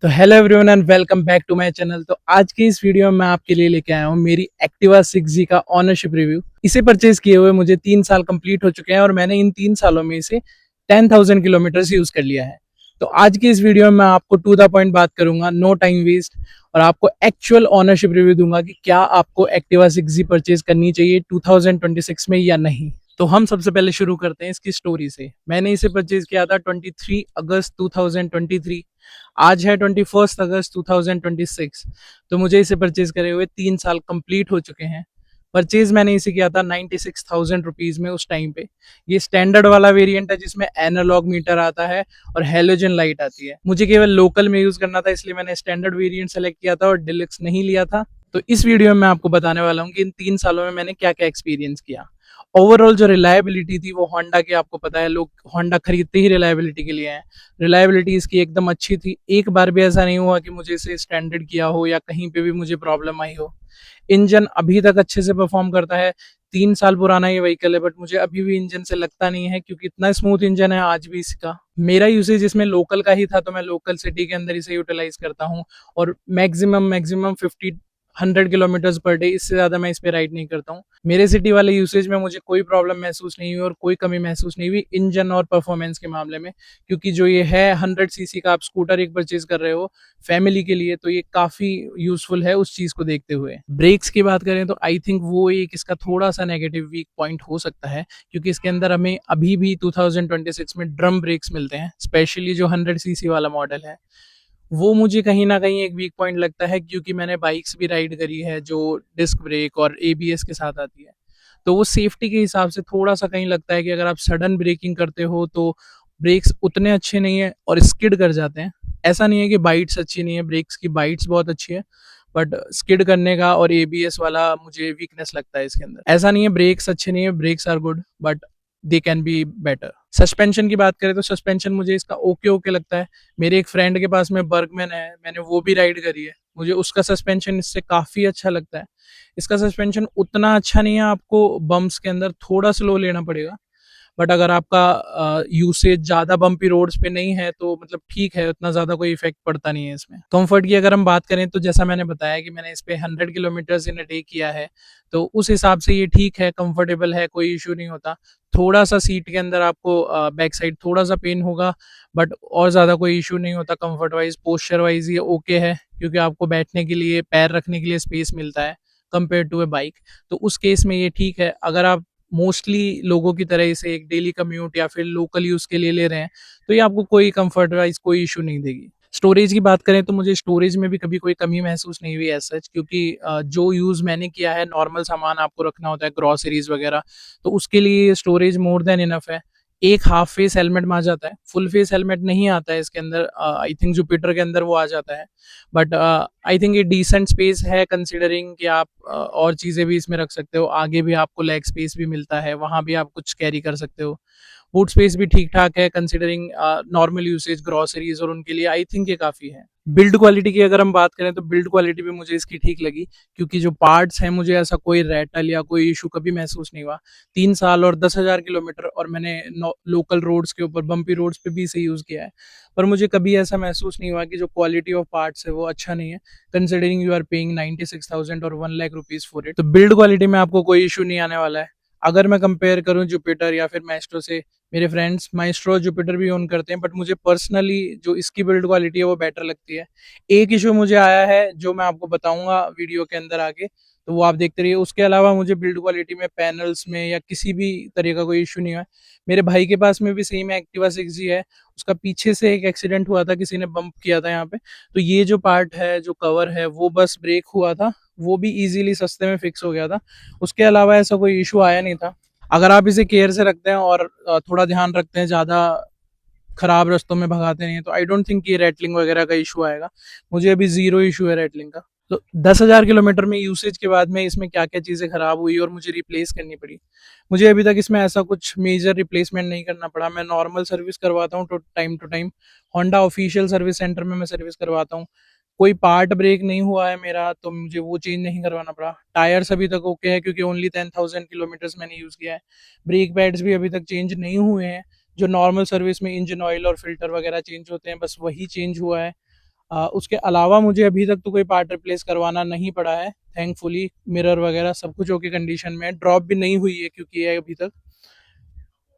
तो hello everyone and welcome back to my channel. तो आज की इस वीडियो में मैं आपके लिए लेके आया हूँ मेरी एक्टिवा 6G का ऑनरशिप रिव्यू। इसे परचेज किए हुए मुझे 3 साल कंप्लीट हो चुके हैं और मैंने इन 3 सालों में इसे 10,000 किलोमीटर यूज कर लिया है। तो आज की इस वीडियो में मैं आपको टू द पॉइंट बात करूंगा, नो टाइम वेस्ट, और आपको एक्चुअल ऑनरशिप रिव्यू दूंगा कि क्या आपको एक्टिवा 6G परचेज करनी चाहिए 2026 में या नहीं। तो हम सबसे पहले शुरू करते हैं इसकी स्टोरी से। मैंने इसे परचेज किया था 23 अगस्त 2023। आज है 21 अगस्त 2026। तो मुझे इसे परचेज करे हुए 3 साल कंप्लीट हो चुके हैं। परचेज मैंने इसे किया था 96,000 रुपीज में उस टाइम पे। ये स्टैंडर्ड वाला वेरिएंट है जिसमें एनालॉग मीटर आता है और हेलोजन लाइट आती है। मुझे केवल लोकल में यूज करना था, इसलिए मैंने स्टैंडर्ड वेरिएंट सेलेक्ट किया था और डिलक्स नहीं लिया था। तो इस वीडियो में मैं आपको बताने वाला हूँ कि इन 3 सालों में मैंने क्या क्या एक्सपीरियंस किया। ओवरऑल जो रिलायबिलिटी थी वो होंडा की, आपको पता है लोग होंडा खरीदते ही रिलायबिलिटी के लिए हैं। रिलायबिलिटी इसकी एकदम अच्छी थी। एक बार भी ऐसा नहीं हुआ कि मुझे इसे स्टैंडर्ड किया हो या कहीं पे भी मुझे प्रॉब्लम आई हो। इंजन अभी तक अच्छे से परफॉर्म करता है। 3 साल पुराना ये व्हीकल है बट मुझे अभी भी इंजन से लगता नहीं है, क्योंकि इतना स्मूथ इंजन है आज भी इसका। मेरा यूसेज इसमें लोकल का ही था, तो मैं लोकल सिटी के अंदर इसे यूटिलाइज करता हूँ। और maximum maximum 100 kilometre per day, इससे ज्यादा मैं इस पे राइड नहीं करता हूँ। मेरे सिटी वाले यूसेज में मुझे कोई प्रॉब्लम महसूस नहीं हुई और कोई कमी महसूस नहीं हुई इंजन और परफॉर्मेंस के मामले में। क्योंकि जो ये है 100 सीसी का आप स्कूटर एक परचेज कर रहे हो फैमिली के लिए, तो ये काफी यूजफुल है उस चीज को देखते हुए। ब्रेक्स की बात करें तो आई थिंक वो एक इसका थोड़ा सा नेगेटिव वीक पॉइंट हो सकता है, क्योंकि इसके अंदर हमें अभी भी 2026 में ड्रम ब्रेक्स मिलते हैं, स्पेशली जो 100 सीसी वाला मॉडल है। वो मुझे कहीं ना कहीं एक वीक पॉइंट लगता है, क्योंकि मैंने बाइक्स भी राइड करी है जो डिस्क ब्रेक और एबीएस के साथ आती है। तो वो सेफ्टी के हिसाब से थोड़ा सा कहीं लगता है कि अगर आप सडन ब्रेकिंग करते हो तो ब्रेक्स उतने अच्छे नहीं है और स्किड कर जाते हैं। ऐसा नहीं है कि बाइट्स अच्छी नहीं है, ब्रेक्स की बाइट्स बहुत अच्छी है, बट स्किड करने का और एबीएस वाला मुझे वीकनेस लगता है इसके अंदर। ऐसा नहीं है ब्रेक्स अच्छे नहीं है, brakes are good, but they can be better. Suspension की बात करें तो सस्पेंशन मुझे इसका ओके ओके लगता है। मेरे एक फ्रेंड के पास में बर्गमैन है, मैंने वो भी राइड करी है, मुझे उसका सस्पेंशन इससे काफी अच्छा लगता है। इसका सस्पेंशन उतना अच्छा नहीं है, आपको बम्प्स के अंदर थोड़ा स्लो लेना पड़ेगा। बट अगर आपका यूसेज ज्यादा बम्पी रोड्स पे नहीं है तो मतलब ठीक है, उतना ज्यादा कोई इफेक्ट पड़ता नहीं है इसमें। कंफर्ट की अगर हम बात करें तो जैसा मैंने बताया कि मैंने इस पे 100 किलोमीटर इन अ डे किया है, तो उस हिसाब से ये ठीक है, कंफर्टेबल है, कोई इशू नहीं होता। थोड़ा सा सीट के अंदर आपको बैक साइड थोड़ा सा पेन होगा, बट और ज्यादा कोई इशू नहीं होता। कंफर्ट वाइज, पोस्चर वाइज ये ओके है, क्योंकि आपको बैठने के लिए, पैर रखने के लिए स्पेस मिलता है कंपेयर टू ए बाइक। तो उस केस में ये ठीक है। अगर आप मोस्टली लोगों की तरह इसे एक डेली कम्यूट या फिर लोकल यूज के लिए ले रहे हैं, तो ये आपको कोई कंफर्ट वाइज कोई इशू नहीं देगी। स्टोरेज की बात करें तो मुझे स्टोरेज में भी कभी कोई कमी महसूस नहीं हुई एज सच, क्योंकि जो यूज मैंने किया है, नॉर्मल सामान आपको रखना होता है, ग्रोसरीज वगैरह, तो उसके लिए स्टोरेज मोर देन इनफ है। एक हाफ फेस हेलमेट में आ जाता है, फुल फेस हेलमेट नहीं आता है इसके अंदर। आई थिंक जुपिटर के अंदर वो आ जाता है, बट आई थिंक ये डिसेंट स्पेस है, कंसिडरिंग कि आप और चीज़ें भी इसमें रख सकते हो। आगे भी आपको लेग स्पेस भी मिलता है, वहाँ भी आप कुछ कैरी कर सकते हो। बूट स्पेस भी ठीक ठाक है, कंसिडरिंग नॉर्मल यूसेज, ग्रोसरीज और उनके लिए आई थिंक ये काफ़ी है। बिल्ड क्वालिटी की अगर हम बात करें तो बिल्ड क्वालिटी भी मुझे इसकी ठीक लगी, क्योंकि जो पार्ट्स हैं मुझे ऐसा कोई रैटल या कोई इशू कभी महसूस नहीं हुआ। 3 साल और 10,000 किलोमीटर, और मैंने लोकल रोड्स के ऊपर, बम्पी रोड्स पे भी इसे यूज़ किया है, पर मुझे कभी ऐसा महसूस नहीं हुआ कि जो क्वालिटी ऑफ पार्ट्स है वो अच्छा नहीं है, कंसिडरिंग यू आर पेइंग 96,000 और 1 लाख रुपीज फॉर इट। तो बिल्ड क्वालिटी में आपको कोई इशू नहीं आने वाला है। अगर मैं कंपेयर करूं जुपिटर या फिर माइस्ट्रो से, मेरे फ्रेंड्स माइस्ट्रो जुपिटर भी ओन करते हैं, बट मुझे पर्सनली जो इसकी बिल्ड क्वालिटी है वो बेटर लगती है। एक इशू मुझे आया है जो मैं आपको बताऊंगा वीडियो के अंदर आगे, तो वो आप देखते रहिए। उसके अलावा मुझे बिल्ड क्वालिटी में, पैनल्स में या किसी भी तरह का कोई इशू नहीं है। मेरे भाई के पास में भी सेम एक्टिवा 6G है, उसका पीछे से एक एक्सीडेंट हुआ था, किसी ने बम्प किया था यहाँ पे। तो ये जो पार्ट है, जो कवर है, वो बस ब्रेक हुआ था, वो भी इजीली सस्ते में फिक्स हो गया था। उसके अलावा ऐसा कोई इशू आया नहीं था। अगर आप इसे केयर से रखते हैं और थोड़ा ध्यान रखते हैं, ज़्यादा खराब रास्तों में भगाते नहीं हैं, तो आई डोंट थिंक ये रेटलिंग वगैरह का इशू आएगा। मुझे अभी जीरो इशू है रेटलिंग का। तो 10,000 किलोमीटर में यूसेज के बाद में इसमें क्या क्या चीज़ें खराब हुई और मुझे रिप्लेस करनी पड़ी। मुझे अभी तक इसमें ऐसा कुछ मेजर रिप्लेसमेंट नहीं करना पड़ा। मैं नॉर्मल सर्विस करवाता हूँ two time. Honda official service centre में मैं सर्विस करवाता हूँ। कोई पार्ट ब्रेक नहीं हुआ है मेरा, तो मुझे वो चेंज नहीं करवाना पड़ा। टायर्स अभी तक ओके है, क्योंकि ओनली 10,000 किलोमीटर्स मैंने यूज़ किया है। ब्रेक पैड्स भी अभी तक चेंज नहीं हुए हैं। जो नॉर्मल सर्विस में इंजन ऑयल और फिल्टर वगैरह चेंज होते हैं, बस वही चेंज हुआ है। उसके अलावा मुझे अभी तक तो कोई पार्ट रिप्लेस करवाना नहीं पड़ा है, थैंकफुली। मिरर वगैरह सब कुछ ओके कंडीशन में है, ड्रॉप भी नहीं हुई है क्योंकि ये अभी तक।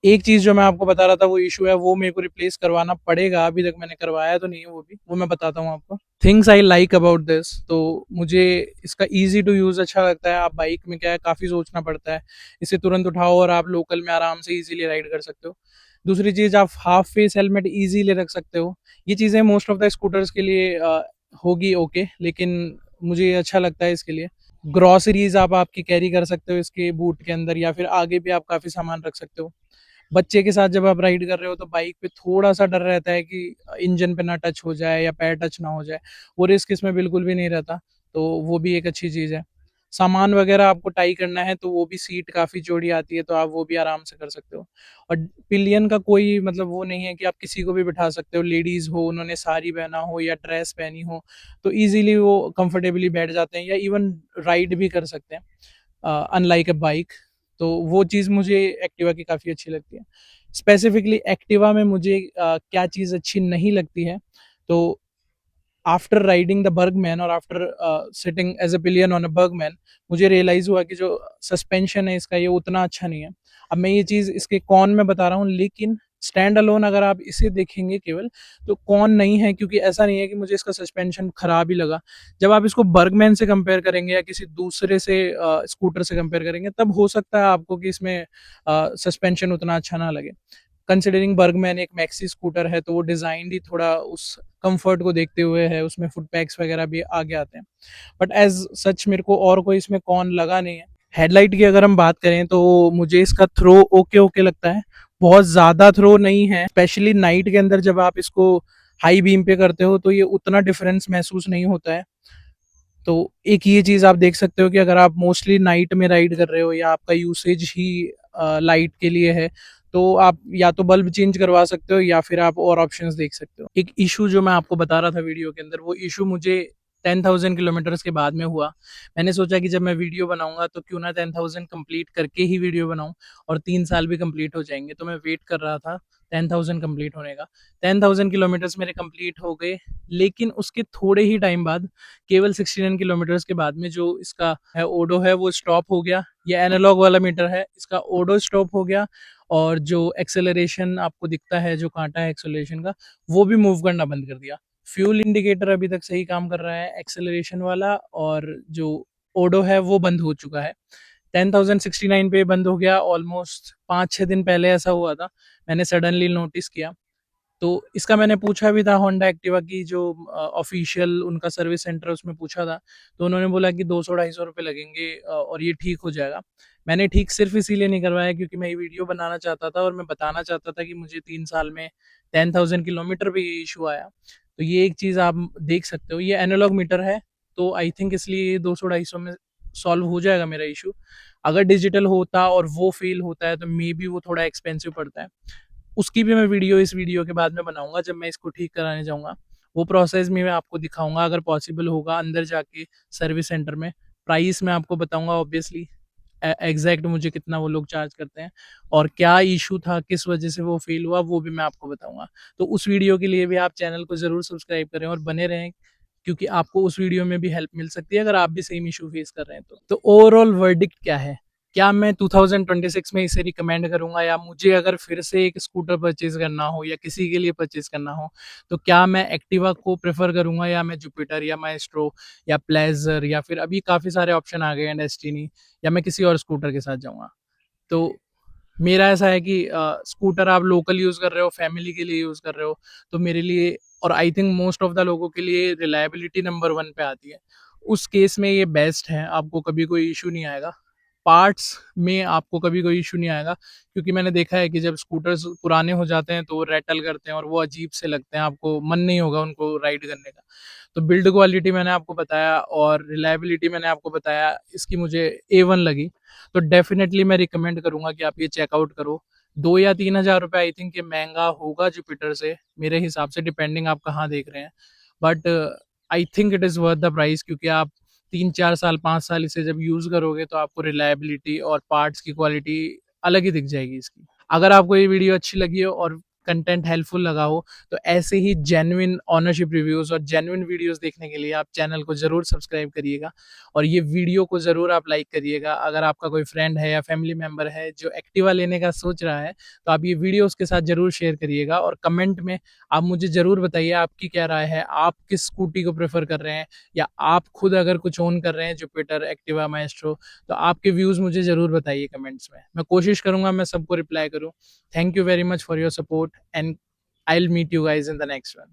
एक चीज़ जो मैं आपको बता रहा था वो इशू है, वो मेरे को रिप्लेस करवाना पड़ेगा, अभी तक मैंने करवाया तो नहीं है, वो मैं बताता हूँ आपको। Things I like about this, तो मुझे इसका ईजी टू यूज़ अच्छा लगता है। आप बाइक में क्या है, काफ़ी सोचना पड़ता है, इसे तुरंत उठाओ और आप लोकल में आराम से ईजिली राइड कर सकते हो। दूसरी चीज़, आप हाफ फेस हेलमेट ईजिली रख सकते हो। ये चीज़ें मोस्ट ऑफ द स्कूटर्स के लिए होगी ओके, लेकिन मुझे ये अच्छा लगता है इसके लिए। ग्रॉसरीज आप आपकी कैरी कर सकते हो इसके बूट के अंदर, या फिर आगे भी आप काफ़ी सामान रख सकते हो। बच्चे के साथ जब आप राइड कर रहे हो तो बाइक पे थोड़ा सा डर रहता है कि इंजन पे ना टच हो जाए या पैर टच ना हो जाए, वो रिस्क इसमें बिल्कुल भी नहीं रहता, तो वो भी एक अच्छी चीज़ है। सामान वगैरह आपको टाई करना है तो वो भी सीट काफ़ी चौड़ी आती है, तो आप वो भी आराम से कर सकते हो। और पिलियन का कोई मतलब वो नहीं है कि आप किसी को भी बिठा सकते हो, लेडीज़ हो, उन्होंने साड़ी पहना हो या ड्रेस पहनी हो, तो ईजिली वो कंफर्टेबली बैठ जाते हैं या इवन राइड भी कर सकते हैं, अनलाइक अ बाइक। तो वो चीज़ मुझे एक्टिवा की काफ़ी अच्छी लगती है। स्पेसिफिकली एक्टिवा में मुझे क्या चीज़ अच्छी नहीं लगती है, तो आफ्टर राइडिंग द बर्गमैन और after sitting as a pillion on a Burgman, मुझे रियलाइज़ हुआ कि जो सस्पेंशन है इसका, ये उतना अच्छा नहीं है। अब मैं ये चीज़ इसके कॉन में बता रहा हूँ, लेकिन स्टैंड अलोन अगर आप इसे देखेंगे केवल, तो कॉन नहीं है, क्योंकि ऐसा नहीं है कि मुझे इसका सस्पेंशन खराब ही लगा। जब आप इसको बर्गमैन से कंपेयर करेंगे या किसी दूसरे से स्कूटर से कंपेयर करेंगे, तब हो सकता है आपको कि इसमें सस्पेंशन उतना अच्छा ना लगे। कंसिडरिंग बर्गमैन एक मैक्सी स्कूटर है, तो वो डिज़ाइन ही थोड़ा उस कंफर्ट को देखते हुए है, उसमें फुट पैक्स वगैरह भी आगे आते हैं। बट एज सच मेरे को और कोई इसमें कौन लगा नहीं है। हेडलाइट की अगर हम बात करें तो मुझे इसका थ्रो ओके ओके लगता है, बहुत ज़्यादा थ्रो नहीं है। स्पेशली नाइट के अंदर जब आप इसको हाई बीम पे करते हो तो ये उतना डिफरेंस महसूस नहीं होता है। तो एक ये चीज़ आप देख सकते हो कि अगर आप मोस्टली नाइट में राइड कर रहे हो या आपका यूसेज ही लाइट के लिए है, तो आप या तो बल्ब चेंज करवा सकते हो या फिर आप और ऑप्शंस देख सकते हो। एक इशू जो मैं आपको बता रहा था वीडियो के अंदर, वो इशू मुझे 10,000 किलोमीटर्स के बाद में हुआ। मैंने सोचा कि जब मैं वीडियो बनाऊंगा तो क्यों ना 10,000 कंप्लीट करके ही वीडियो बनाऊं, और 3 साल भी कंप्लीट हो जाएंगे, तो मैं वेट कर रहा था 10,000 कंप्लीट होने का। 10,000 किलोमीटर्स मेरे कंप्लीट हो गए, लेकिन उसके थोड़े ही टाइम बाद, केवल 69 किलोमीटर्स के बाद में, जो इसका है ओडो है वो स्टॉप हो गया। ये एनालॉग वाला मीटर है, इसका ओडो स्टॉप हो गया, और जो एक्सेलरेशन आपको दिखता है, जो कांटा है एक्सेलरेशन का, वो भी मूव करना बंद कर दिया। फ्यूल इंडिकेटर अभी तक सही काम कर रहा है एक्सेलरेशन वाला, और जो ओडो है वो बंद हो चुका है। 10,069 पे बंद हो गया। ऑलमोस्ट 5-6 दिन पहले ऐसा हुआ था, मैंने सडनली नोटिस किया। तो इसका मैंने पूछा भी था होंडा एक्टिवा की जो ऑफिशियल उनका सर्विस सेंटर है, उसमें पूछा था, तो उन्होंने बोला कि 200-250 रुपये लगेंगे और ये ठीक हो जाएगा। मैंने ठीक सिर्फ इसीलिए नहीं करवाया क्योंकि मैं ये वीडियो बनाना चाहता था और मैं बताना चाहता था कि मुझे 3 साल में 10,000 किलोमीटर पे ये इशू आया। तो ये एक चीज़ आप देख सकते हो, ये एनालॉग मीटर है, तो आई थिंक इसलिए ये 200-250 में सॉल्व हो जाएगा मेरा इशू। अगर डिजिटल होता और वो फेल होता है तो मे बी वो थोड़ा एक्सपेंसिव पड़ता है। उसकी भी मैं वीडियो इस वीडियो के बाद में बनाऊंगा, जब मैं इसको ठीक कराने जाऊंगा। वो प्रोसेस भी मैं आपको दिखाऊंगा, अगर पॉसिबल होगा अंदर जाके सर्विस सेंटर में। प्राइस मैं आपको बताऊंगा ऑब्वियसली, एग्जैक्ट मुझे कितना वो लोग चार्ज करते हैं, और क्या इशू था, किस वजह से वो फेल हुआ, वो भी मैं आपको बताऊंगा। तो उस वीडियो के लिए भी आप चैनल को ज़रूर सब्सक्राइब करें और बने रहें, क्योंकि आपको उस वीडियो में भी हेल्प मिल सकती है अगर आप भी सेम इशू फेस कर रहे हैं। तो ओवरऑल वर्डिक्ट क्या है, क्या मैं 2026 में इसे रिकमेंड करूंगा, या मुझे अगर फिर से एक स्कूटर परचेज करना हो या किसी के लिए परचेज करना हो, तो क्या मैं एक्टिवा को प्रेफर करूंगा, या मैं जुपिटर या माइस्ट्रो या प्लेजर, या फिर अभी काफ़ी सारे ऑप्शन आ गए हैं डेस्टिनी, या मैं किसी और स्कूटर के साथ जाऊंगा। तो मेरा ऐसा है कि स्कूटर आप लोकल यूज़ कर रहे हो, फैमिली के लिए यूज़ कर रहे हो, तो मेरे लिए, और I think most of the लोगों के लिए, रिलायबिलिटी नंबर 1 पे आती है। उस केस में ये बेस्ट है, आपको कभी कोई इशू नहीं आएगा। पार्ट्स में आपको कभी कोई इशू नहीं आएगा, क्योंकि मैंने देखा है कि जब स्कूटर्स पुराने हो जाते हैं तो वो रैटल करते हैं और वो अजीब से लगते हैं, आपको मन नहीं होगा उनको राइड करने का। तो बिल्ड क्वालिटी मैंने आपको बताया और रिलायबिलिटी मैंने आपको बताया, इसकी मुझे A1 लगी। तो डेफिनेटली मैं रिकमेंड करूंगा कि आप ये चेकआउट करो। 2 या 3 हज़ार रुपये आई थिंक ये महंगा होगा जुपिटर से, मेरे हिसाब से, डिपेंडिंग आप कहाँ देख रहे हैं। But I think it is worth the price, क्योंकि आप 3-4 साल 5 साल इसे जब यूज़ करोगे तो आपको रिलायबिलिटी और पार्ट्स की क्वालिटी अलग ही दिख जाएगी इसकी। अगर आपको ये वीडियो अच्छी लगी हो और कंटेंट हेल्पफुल लगा हो, तो ऐसे ही जेन्युइन ओनरशिप रिव्यूज़ और जेन्युइन वीडियोज़ देखने के लिए आप चैनल को ज़रूर सब्सक्राइब करिएगा और ये वीडियो को ज़रूर आप लाइक करिएगा। अगर आपका कोई फ्रेंड है या फैमिली मेंबर है जो एक्टिवा लेने का सोच रहा है, तो आप ये वीडियो उसके साथ ज़रूर शेयर करिएगा और कमेंट में आप मुझे ज़रूर बताइए आपकी क्या राय है, आप किस स्कूटी को प्रेफ़र कर रहे हैं या आप खुद अगर कुछ ओन कर रहे हैं जुपिटर, एक्टिवा, माएस्ट्रो, तो आपके व्यूज़ मुझे ज़रूर बताइए कमेंट्स में। मैं कोशिश करूँगा मैं सबको रिप्लाई करूँ। Thank you very much for your support and I'll meet you guys in the next one.